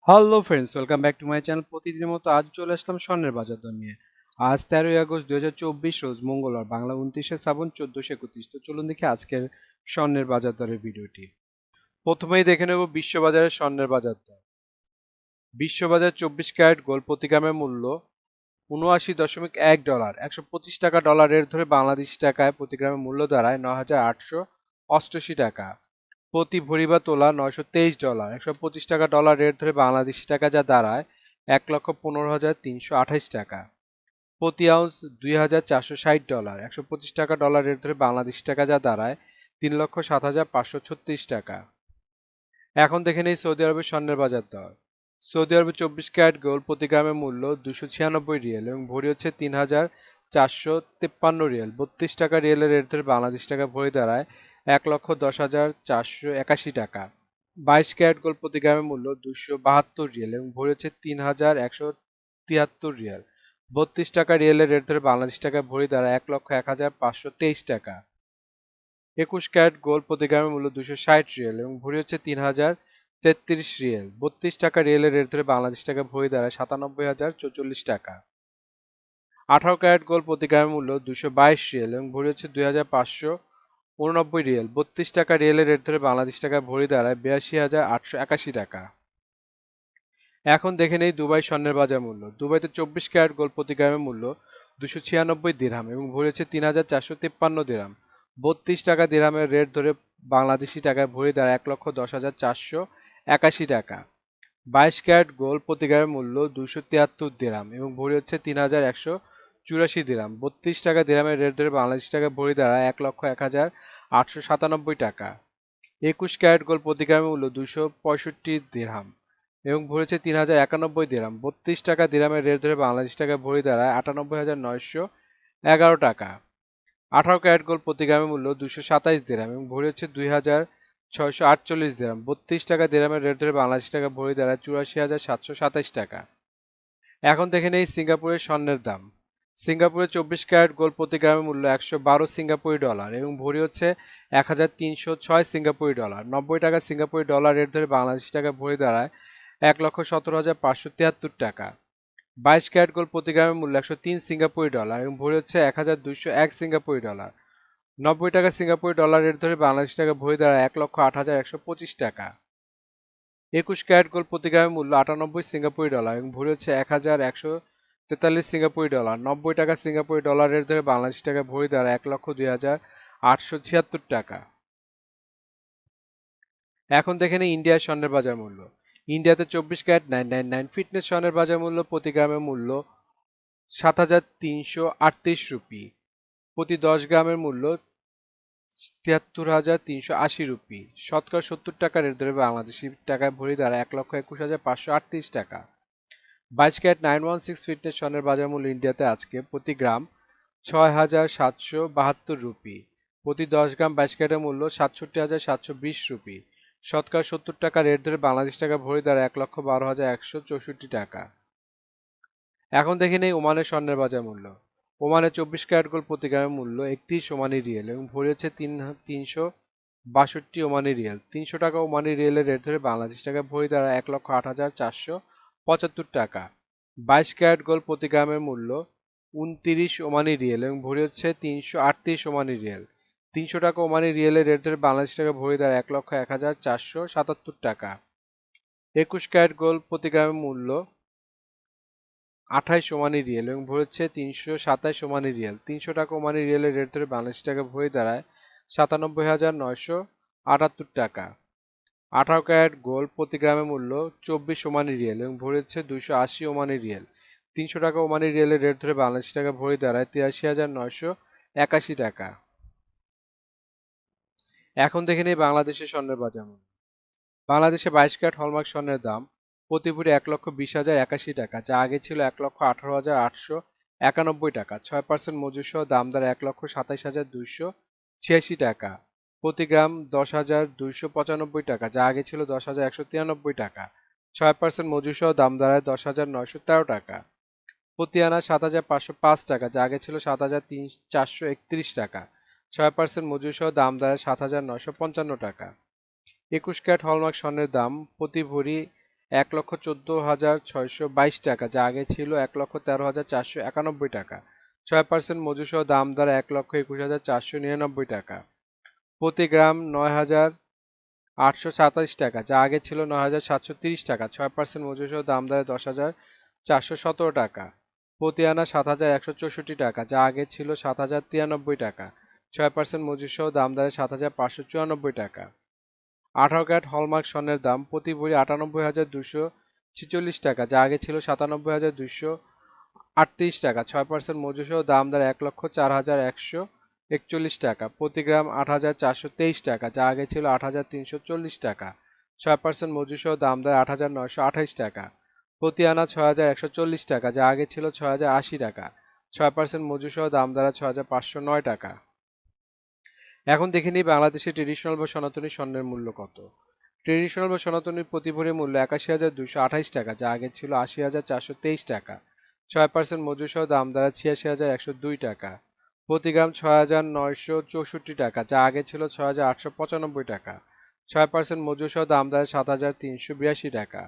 Hello friends, welcome back to my channel. প্রতিদিনের মতো আজ চলে আসলাম স্বর্ণের বাজার দর নিয়ে। আজ 13ই আগস্ট 2024 রোজ মঙ্গলবার, বাংলা 29শে শ্রাবণ 1431। তো চলুন দেখি আজকের স্বর্ণের বাজার দরের ভিডিওটি। প্রথমেই দেখে নেব বিশ্ববাজারের স্বর্ণের বাজার দর। বিশ্ববাজার 24 ক্যারেট গোল্ড প্রতি গ্রামের মূল্য 79.1 ডলার, 125 টাকা ডলার রেট ধরে বাংলাদেশি টাকায় প্রতি গ্রামের মূল্য দাঁড়ায় 9,888 টাকা। প্রতি ভরি বা তোলা 923 ডলার, 125 টাকা ডলার রেট ধরে বাংলাদেশি টাকা যা দাঁড়ায় 1,15,328 টাকা। প্রতি আউন্স 2,460 ডলার, 125 টাকা ডলার রেট ধরে বাংলাদেশি টাকা যা দাঁড়ায় 3,07,536 টাকা। এখন দেখে নেই সৌদি আরবের স্বর্ণের বাজার দর। সৌদি আরবে 24 ক্যারেট গোল্ড প্রতি গ্রামের মূল্য 296 রিয়েল এবং ভরি হচ্ছে 3,453 রিয়েল। 32 টাকা রিয়েলের রেট ধরে বাংলাদেশ টাকা ভরি দাঁড়ায় 1,10,481 টাকা। 22 ক্যারেট গোল্ড প্রতি গ্রামের মূল্য 272 রিয়েল এবং ভরি হচ্ছে 3,173 রিয়াল। 32 টাকা রিয়েলের রেট ধরে বাংলাদেশ টাকা ভরি দাঁড়ায় 1,01,523 টাকা। 21 ক্যারেট গোল্ড প্রতি গ্রামের মূল্য 260 রিয়েল এবং ভরি হচ্ছে 3,033 রিয়েল। 32 টাকা রিয়েলের রেট ধরে বাংলাদেশ টাকা ভরি দাঁড়ায় 97,044 টাকা। 18 ক্যারেট গোল্ড প্রতি গ্রামের মূল্য 222 রিয়েল এবং ভরি হচ্ছে 2,589 রিয়েল। 32 টাকা রিয়েলের রেট ধরে বাংলাদেশ টাকা ভরি দাঁড়ায় 82,881 টাকা। এখন দেখে নেই দুবাই স্বর্ণের বাজার মূল্য। দুবাইতে 24 ক্যারেট গোল্ড প্রতি গ্রামের মূল্য 296 দিরহাম এবং ভরি হচ্ছে 3,453 দিরহাম। 32 টাকা দিরহামের রেট ধরে বাংলাদেশি টাকায় ভরি দাঁড়ায় 1,10,481 টাকা। 22 ক্যারেট গোল্ড প্রতি গ্রামের মূল্য 273 দিরহাম এবং ভরি হচ্ছে 3,184 দিরহাম। 32 টাকা দিরহামের রেট ধরে বাংলাদেশি টাকায় ভরি দাঁড়ায় 1,01,897 টাকা। 21 ক্যারেট গোল্ড প্রতি গ্রামের মূল্য 265 দিরহাম এবং ভরি হচ্ছে 3,091 দিরহাম। 32 টাকা দিরহামের রেট ধরে বাংলাদেশ টাকায় ভরি দাঁড়ায় 98,911 টাকা। 18 ক্যারেট গোল্ড প্রতি গ্রামের মূল্য 227 দিরহাম এবং ভরি হচ্ছে 2,648 দিরহাম। 32 টাকা দিরহামের রেট ধরে বাংলাদেশ টাকা ভরি দাঁড়ায় 84,727 টাকা। এখন দেখে নেই সিঙ্গাপুরের স্বর্ণের দাম। সিঙ্গাপুরে 24 ক্যারেট গোল্ড প্রতি গ্রামের মূল্য 112 সিঙ্গাপুরি ডলার এবং ভরি হচ্ছে 1,306 সিঙ্গাপুরি ডলার। 90 টাকা সিঙ্গাপুরি ডলার রেট ধরে বাংলাদেশি টাকা ভরি দাঁড়ায় 1,17,573 টাকা। 22 ক্যারেট গোল্ড প্রতি গ্রামের মূল্য 103 সিঙ্গাপুরি ডলার এবং ভরি হচ্ছে 1,201 সিঙ্গাপুরি ডলার। 90 টাকা সিঙ্গাপুরি ডলার রেট ধরে বাংলাদেশি টাকা ভরি দাঁড়ায় 1,08,125 টাকা। 21 ক্যারেট গোল্ড প্রতি গ্রামের মূল্য 98 সিঙ্গাপুরি ডলার এবং ভরি হচ্ছে 1,143 সিঙ্গাপুরি ডলার। 90 টাকা সিঙ্গাপুরি ডলার রেট ধরে বাংলাদেশি টাকা ভরি দাঁড়ায় 1,02,876 টাকা। এখন দেখে নিই ইন্ডিয়ার স্বর্ণের বাজার মূল্য। ইন্ডিয়াতে 24 ক্যারেট 999 ফিটনেস স্বর্ণের বাজার মূল্য প্রতি গ্রামের মূল্য 7,338 রুপি। প্রতি 10 গ্রামের মূল্য 73,380 রুপি। শতকরা 70 টাকা রেট ধরে বাংলাদেশি টাকায় ভরি দাঁড়ায় 1,21,538 টাকা। 22 ক্যারেট 916 ফিটনেস স্বর্ণের বাজার মূল্য ইন্ডিয়াতে আজকে প্রতি গ্রাম 6,772 রুপি। প্রতি 10 গ্রাম 22 ক্যারেটের মূল্য 67,720 রুপি। শতকরা 70 টাকা রেট ধরে বাংলাদেশ টাকা ভরি দাঁড়ায় 1,12,164 টাকা। এখন দেখে নেই ওমানের স্বর্ণের বাজার মূল্য। ওমানে 24 ক্যারেট গোল্ড প্রতি গ্রামের মূল্য 31 ওমানি রিয়েল এবং ভরি হচ্ছে 362 ওমানি রিয়েল। 300 টাকা ওমানি রিয়েলের রেট ধরে বাংলাদেশ টাকা ভরি দাঁড়ায় 1,08,475 টাকা। 22 ক্যারেট গোল্ড প্রতি গ্রামের মূল্য 29 ওমানি রিয়েল এবং ভরি হচ্ছে 338 ওমানি রিয়েল। 300 টাকা ওমানি রিয়েলের রেট ধরে বাংলাদেশ টাকা ভরি দাঁড়ায় 1,01,477 টাকা। 21 ক্যারেট গোল্ড প্রতি গ্রামের মূল্য 28 ওমানি রিয়েল এবং ভরি হচ্ছে 327 ওমানি রিয়েল। 300 টাকা ওমানি রিয়েলের রেট ধরে বাংলাদেশ টাকা ভরি দাঁড়ায় 97,978 টাকা। 18 ক্যারেট গোল্ড প্রতি গ্রামের মূল্য 24 ওমানি রিয়েল এবং ভরি হচ্ছে 280 ওমানি রিয়েল। 300 টাকা ওমানি রিয়েলের রেট ধরে বাংলাদেশ টাকা ভরি দাঁড়ায় 83,981 টাকা। এখন দেখে নিই বাংলাদেশের স্বর্ণের বাজার মূল্য। বাংলাদেশে 22 ক্যারেট হলমার্ক স্বর্ণের দাম প্রতি ভরি 1,20,081 টাকা, যা আগে ছিল 1,18,891 টাকা। 6% মজুর সহ দাম দাঁড়ায় 1,27,286 টাকা। প্রতি গ্রাম 10,295 টাকা, যা আগে ছিল 10,193 টাকা। 6% মজুর সহ দাম দাঁড়ায় 10,913 টাকা। প্রতি আনা 7,505 টাকা, যা আগে ছিল 7,431 টাকা। 6% মজুর সহ দাম দাঁড়ায় 7,955 টাকা। 21 ক্যারেট হলমার্ক স্বর্ণের দাম প্রতি ভরি ১,১৪,৬২২ টাকা, যা আগে ছিল ১,১৩,৪৯১ টাকা। ৬% মজুর সহ দাম দ্বারা ১,২১,৪৯৯ টাকা। প্রতি গ্রাম ৯,৮২৭ টাকা, যা আগে ছিল ৯,৭৩০ টাকা। ৬% মজুর সহ দাম দ্বারা ১০,৪১৭ টাকা। প্রতি আনা ৭,১৬৪ টাকা, যা আগে ছিল ৭,০৯৩ টাকা। ৬% মজুর সহ দাম দ্বারা ৭,৫৯৪ টাকা। ১৮ ক্যারেট হলমার্ক স্বর্ণের দাম প্রতি ভরি ৯৮,২৪৬ টাকা, যা আগে ছিল ৯৭,২38 টাকা। ৬% মজুর সহ দাম দ্বারা ১,০৪,১৪১ টাকা। প্রতি গ্রাম ৮,৪২৩ টাকা, যা আগে ছিল ৮,৩৪০ টাকা। ৬% মজুর সহ দাম দ্বারা ৮,৯২৮ টাকা। প্রতি আনা ৬,১৪০ টাকা, যা আগে ছিল ৬,০৮০ টাকা। ৬% মজুর সহ দাম দ্বারা ৬,৫০৯ টাকা। এখন দেখে নিই বাংলাদেশের ট্রেডিশনাল বা সনাতনী স্বর্ণের মূল্য কত। ট্রেডিশনাল বা সনাতনী প্রতি ভরি মূল্য ৮১,২২৮ টাকা, যা আগে ছিল ৮০,৪২৩ টাকা। ৬% মজুর সহ দাম দ্বারা ৮৬,১০২ টাকা। প্রতি গ্রাম ৬,৯৬৪ টাকা, যা আগে ছিল ৬,৮৯৫ টাকা। ৬% মজুর সহ দাম দ্বারা ৭,৩৮২ টাকা।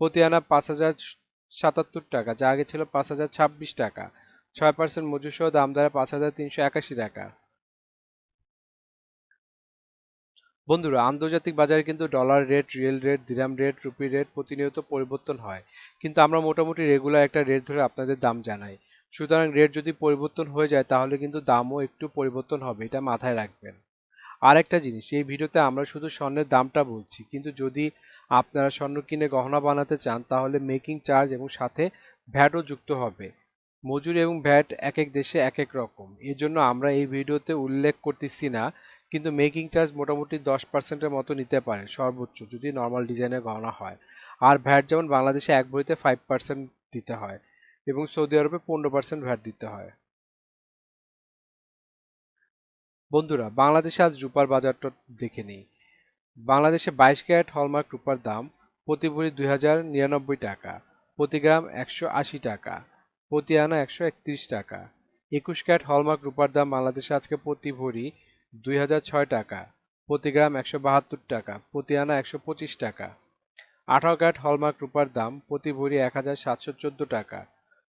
প্রতি আনা ৫,০৭৭ টাকা, যা আগে ছিল ৫,০২৬ টাকা। ৬% মজুর সহ দাম দ্বারা ৫,৩৮১ টাকা। বন্ধুরা, আন্তর্জাতিক বাজারে কিন্তু ডলার রেট, রিয়েল রেট, দিরহাম রেট, রুপি রেট প্রতিনিয়ত পরিবর্তন হয়, কিন্তু আমরা মোটামুটি রেগুলার একটা রেট ধরে আপনাদের দাম জানাই। সুতরাং রেট যদি পরিবর্তন হয়ে যায় তাহলে কিন্তু দামও একটু পরিবর্তন হবে, এটা মাথায় রাখবেন। আর একটা জিনিস, এই ভিডিওতে আমরা শুধু স্বর্ণের দামটা বলছি, কিন্তু যদি আপনারা স্বর্ণ কিনে গহনা বানাতে চান তাহলে মেকিং চার্জ এবং সাথে ভ্যাটও যুক্ত হবে। মজুরি এবং ভ্যাট এক এক দেশে এক এক রকম, এর জন্য আমরা এই ভিডিওতে উল্লেখ করতেছি না, কিন্তু মেকিং চার্জ মোটামুটি 10%-এর মতো নিতে পারে সর্বোচ্চ, যদি নর্মাল ডিজাইনের গহনা হয়। আর ভ্যাট যেমন বাংলাদেশে এক ভরিতে 5% দিতে হয় এবং সৌদি আরবে 15% ভ্যাট দিতে হয়। বন্ধুরা, বাংলাদেশে আজ রূপার বাজারটা দেখে নিই। বাংলাদেশে 22 ক্যারেট হলমার্ক রূপার দাম প্রতি ভরি ২,০৯৯ টাকা, প্রতি গ্রাম ১৮০ টাকা, প্রতি আনা ১৩১ টাকা। 21 ক্যারেট হলমার্ক রূপার দাম বাংলাদেশে আজকে প্রতি ভরি ২,০০৬ টাকা, প্রতি গ্রাম ১৭২ টাকা, প্রতি আনা ১২৫ টাকা। 18 ক্যারেট হলমার্ক রূপার দাম প্রতি ভরি ১,৭১৪ টাকা,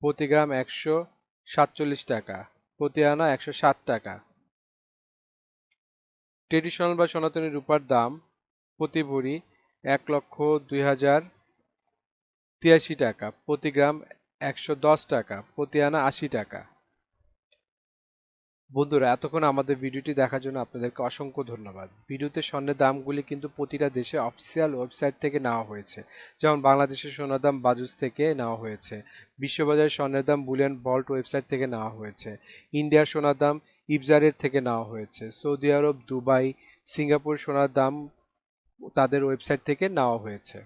প্রতি গ্রাম ১৪৭ টাকা, প্রতি আনা ১০৭ টাকা। ট্রেডিশনাল বা সনাতনী রূপার দাম প্রতি ভরি ১,০২,০৮৩ টাকা, প্রতি গ্রাম ১১০ টাকা, প্রতি আনা ৮০ টাকা। বন্ধুরা, এতক্ষণ আমাদের ভিডিওটি দেখার জন্য আপনাদেরকে অসংখ্য ধন্যবাদ। ভিডিওতে স্বর্ণের দামগুলি কিন্তু প্রতিটা দেশে অফিসিয়াল ওয়েবসাইট থেকে নেওয়া হয়েছে, যেমন বাংলাদেশের সোনার দাম বাজুস থেকে নেওয়া হয়েছে, বিশ্ববাজারের স্বর্ণের দাম বুলিয়ন ভল্ট ওয়েবসাইট থেকে নেওয়া হয়েছে, ইন্ডিয়ার সোনার দাম ইবজারের থেকে নেওয়া হয়েছে, সৌদি আরব, দুবাই, সিঙ্গাপুর সোনার দাম তাদের ওয়েবসাইট থেকে নেওয়া হয়েছে।